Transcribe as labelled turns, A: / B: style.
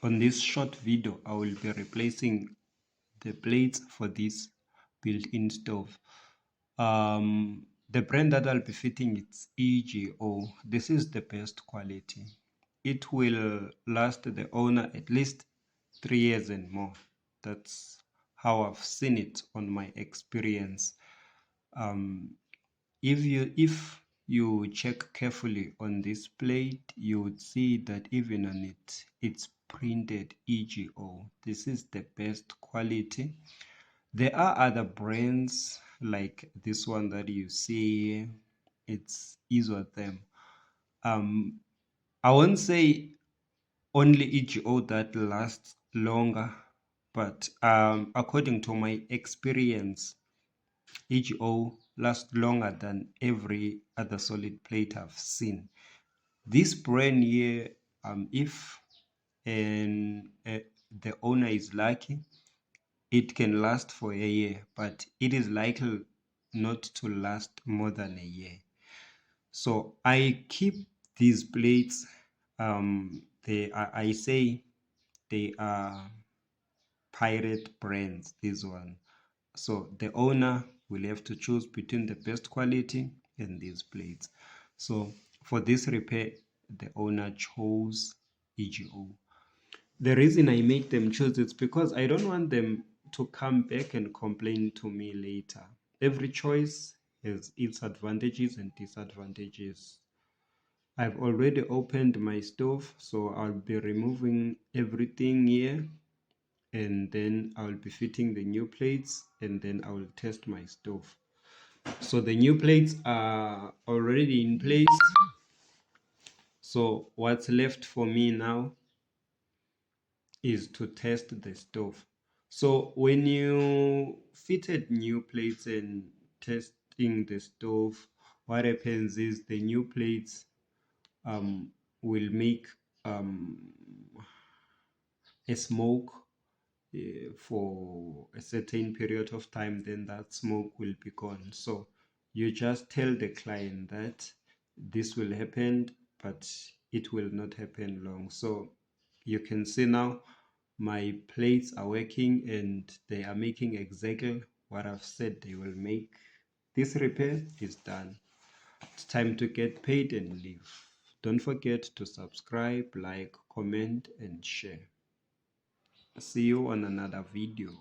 A: On this short video, I will be replacing the plates for this built-in stove. The brand that I'll be fitting is EGO. This is the best quality. It will last the owner at least 3 years and more. That's how I've seen it on my experience. If you check carefully on this plate, you would see that even on it, it's printed EGO. This is the best quality. There are other brands like this one that you see. It's Isotherm. I won't say only EGO that lasts longer, but according to my experience, EGO lasts longer than every other solid plate I've seen. This brand here, if the owner is lucky, it can last for a year, but it is likely not to last more than a year. So I keep these plates. I say they are pirate brands, this one. So the owner will have to choose between the best quality and these plates. So for this repair, the owner chose EGO. The reason I make them choose it's because I don't want them to come back and complain to me later. Every choice has its advantages and disadvantages. I've already opened my stove, so I'll be removing everything here, and then I'll be fitting the new plates, and then I will test my stove. So the new plates are already in place. So what's left for me now is to test the stove. So when you fitted new plates and testing the stove, what happens is the new plates will make a smoke for a certain period of time, then that smoke will be gone. So you just tell the client that this will happen, but it will not happen long. So you can see now my plates are working and they are making exactly what I've said they will make. This repair is done. It's time to get paid and leave. Don't forget to subscribe, like, comment, and share. See you on another video.